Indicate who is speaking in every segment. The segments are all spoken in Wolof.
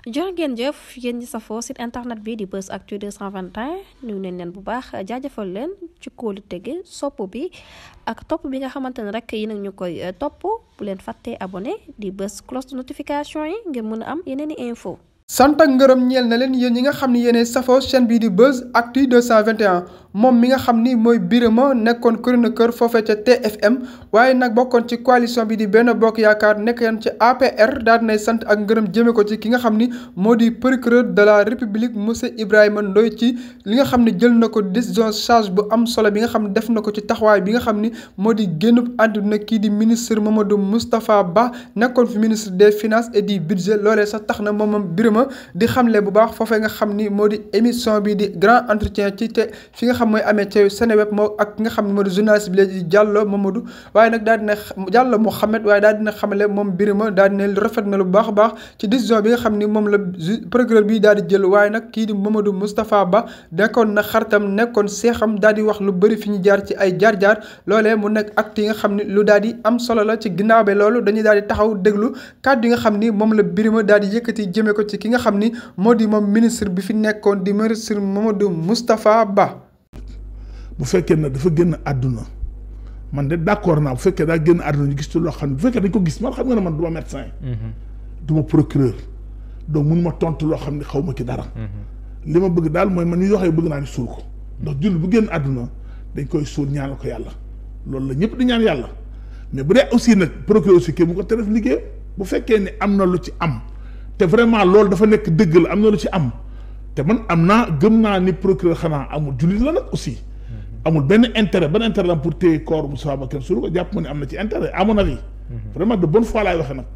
Speaker 1: jërë ngeen jëf yéen ñi safoo site internet bi di Buzz Actu 221 ñu neen leen bu baax jaajëfal leen ci kóolu tege sopp bi ak topp bi nga xamante ne rek yi nag ñu koy topp bu leen fàttee abonné di bës cloche de notification yi ngir mën a am yeneen i info
Speaker 2: sant ak ngërëm ñeel na leen yéen ñi nga xam ni yéenee safoo chaîne bii di Buzz Actu 221 moom mi nga xam ni mooy Birima nekkoon chroniqueur foofee ca TFM waaye nag bokkoon ci coalition bi di Benno Bokk Yaakaar nekk yan ci APR daal dinay sant ak ngërëm jëme ko ci ki nga xam ni moo di procureur de la République monsieur Ibrahima Ndoye ci li nga xam ne jël na ko décision charge bu am solo bi nga xam ne def na ko ci taxawaay bi nga xam ni moo di génnub àdduna kii di ministre Mamadou Moustapha Ba nekkoon fi ministre des finances et du budget loolee sax tax na moom Birima di xamle bu baax foofee nga xam ni moo di émission bi di grand entretien ci te fi nga xam mooy amee ci Seneweb moo ak ki nga xam ne moo di journaliste bi di Diallo Mamadou waaye nag daal dina Diallo Mouhamed waaye daal dina xamle moom Birima daal dina rafet na lu baax a baax ci décision bi nga xam ni moom la procureur bi daal di jël waaye nag kii di Mamadou Moustapha Ba nekkoon na xaritam nekkoon seexam daal di wax lu bëri fi ñu jaar ci ay jaar-jaar loolee mu nekk acte yi nga xam ni lu daal di am solo la ci ginnaaw bi loolu dañuy daal di taxaw déglu kàddu yi nga xam ni moom la Birima daal di yëkkati jëmee ko ci ki nga xam ni moo di moom ministre bi fi nekkoon di ministre Mamadou Moustapha Ba.
Speaker 3: bu fekkee ne dafa génn àdduna man de d'accord naa bu fekkee daa génn àdduna ñu gis ci loo xam ne bu fekkee dañ ko gis man xam nga ne man du ma médecin. du ma procureur donc mun ma tontu loo xam ne xaw ma ci dara. li ma bëgg daal mooy man ni waxee bëgg naa ni suul ko ndax jullit bu génn àdduna dañ koy suul ñaanal ko yàlla loolu la ñëpp di ñaan yàlla mais bu dee aussi nag procureur aussi kii mu ko teref liggéey bu fekkee ne am na lu ci am. te vraiment loolu dafa nekk dëgg la am na lu ci am te man am naa gëm naa ni procureur xanaa amul jullit la nag aussi amul benn intérêt la pour téye corps Moustapha Ba kenn suulu ko jàpp ma ne am na ci intérêt à mon avis vraiment de bonne foi laay waxee nag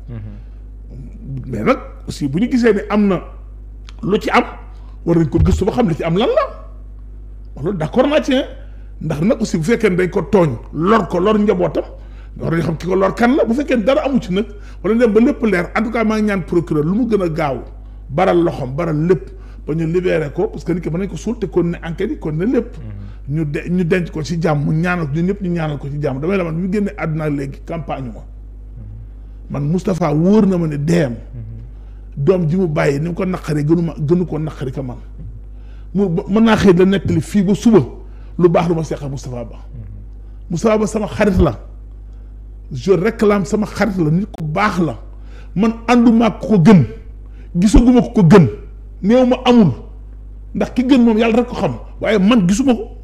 Speaker 3: mais nag aussi bu ñu gisee ni am na lu ci am war nañ ko gëstu ba xam li ci am lan la loolu d'accord naa ci ndax nag aussi bu fekkee ne dañ ko tooñ lor njabootam war nañu xam ki ko lor kan la bu fekkee dara amu ci nag wala dem ba lépp leer en tout cas maa ngi ñaan procureur lu mu gën a gaaw baral loxom baral lépp ba ñu libéré ko parce que nit ki mën nañ ko suul te kon ne enquête yi kon ne lépp ñu denc ko ci jàmm mu ñaanal ko ñun ñëpp ñu ñaanal ko ci jàmm damay la man bi mu génnee àdduna léegi campagne man Moustapha wóor na ma ne deem doom ji mu bàyyi ni mu ko naqari gënu ko naqari ka man mu mën naa xëy la nettali fii ba suba lu baax lu ma seqal Moustapha Ba sama xarit la je réclame sama xarit la nit ku baax la man ànduma ko gën gisaguma ko gën néew ma amul ndax ki gën moom yàlla rek ko xam waaye man gisuma ko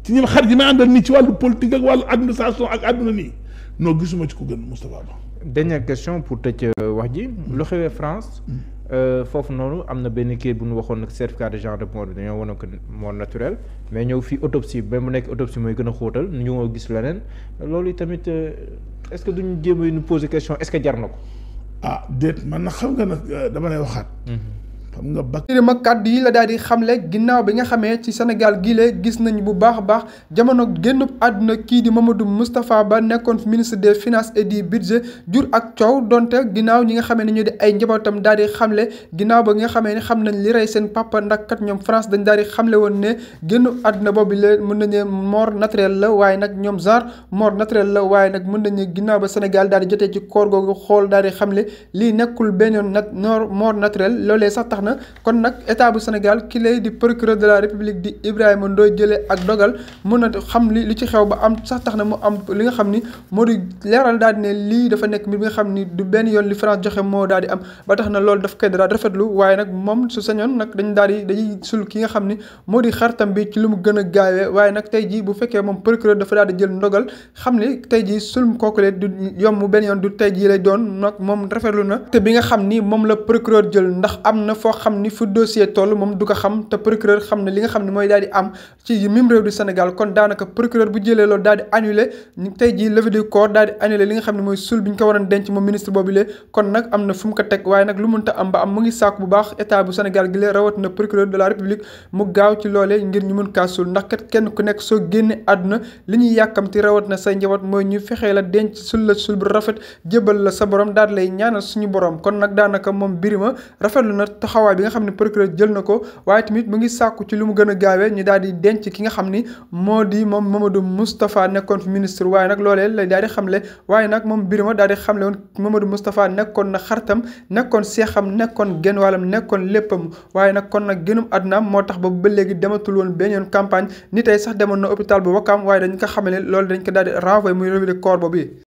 Speaker 3: ci ñi ma xarit yi may àndal nii ci wàllu politique ak wàllu administration ak àdduna nii non gisuma ci ko gën Moustapha Ba.
Speaker 4: Dernière question pour tëj wax ji lu xewee France foofu noonu am na benn kii bu ñu waxoon nag certificat de genre de mort dañoo wane ko mort naturel mais ñëw fii autopsie ba mu nekk autopsie mooy gën a xóotal ñu ñoo gis leneen loolu tamit est-ce que duñu jéem a ñu poser question est-ce que jar na ko.
Speaker 3: ah déet man nag xam nga nag dama lay waxaat. xam nga
Speaker 2: Birima kàddu yi la daal di xamle ginnaaw bi nga xamee ci Sénégal gii la gis nañ bu baax a baax jamono génnub àdduna kii di Mamadou Moustapha Ba nekkoon ministre des finances et du budget jur ak coow donte ginnaaw ñi nga xamee ne ñu di ay njabootam daal di xamle ginnaaw ba nga xamee ne xam nañ li rey seen papa ndax kat ñoom France dañ daal di xamle woon ne génnub àdduna boobu la mën nañu mort naturelle la waaye nag ñoom genre mort naturelle la waaye nag mën nañu ginnaaw ba Sénégal daal di jotee ci koor googu xool daal di xamle lii nekkul benn yoon nag mort naturelle loolee sax tax kon nag état bu Sénégal ki lay di procureur de la République di Ibrahima Ndoye jëlee ak dogal mën a xam li ci xew ba am sax tax na mu am li nga xam ni moo di leeral daal di ne lii dafa nekk mbir bi nga xam ni du benn yoon li France joxe moo daal di am ba tax na loolu daf koy daal rafetlu waaye nag moom su sañoon nag dañuy sul ki nga xam ni moo di xaritam bi ci lu mu gën a gaawee waaye nag tey jii bu fekkee moom procureur dafa daal di jël ndogal xam ni tey jii sul kookulee du yomb benn yoon du tey jii lay doon nag moom rafetlu na te bi nga xam ni moom la procureur jël ndax am na foo xam ni fu dossier toll moom du ko xam te procureur xam ne li nga xam ne mooy daal di am ci même réew du Sénégal kon daanaka procureur bu jëlee loolu daal di annulé tey jii levée du corps daal di annulé li nga xam ne mooy sul bi ñu ko waroon denc moom ministre boobu lee kon nag am na fu mu ko teg waaye nag lu mënta am ba am mu ngi sàkku bu baax état bu Sénégal gi lee rawat na procureur de la République mu gaaw ci loolee ngir ñu mën kaa sul ndax kat kenn ku nekk soo génne àdduna li ñuy yàkkamti rawat na say njaboot mooy ñu fexee la denc sul bu rafet jébal la sa borom daal lay ñaanal suñu borom kon nag daanaka moom Birima rafetlu na taxaw taxawaay bi nga xam ne procureur jël na ko waaye tamit mu ngi sàkku ci lu mu gën a gaawee ñu daal di denc ki nga xam ni moo di moom Mamadou Moustapha nekkoon fi ministre waaye nag loolee lay daal di xamle waaye nag moom Birima daal di xamle woon Mamadou Moustapha nekkoon na xaritam nekkoon seexam nekkoon genn wàllam nekkoon léppam waaye nag kon nag génnum àddunaam moo tax ba léegi dematul woon benn yoon campagne ni tey sax demoon na hôpital bu Wakam waaye dañ ko xamale loolu dañ ko daal di renvoyé muy revue de corps boobu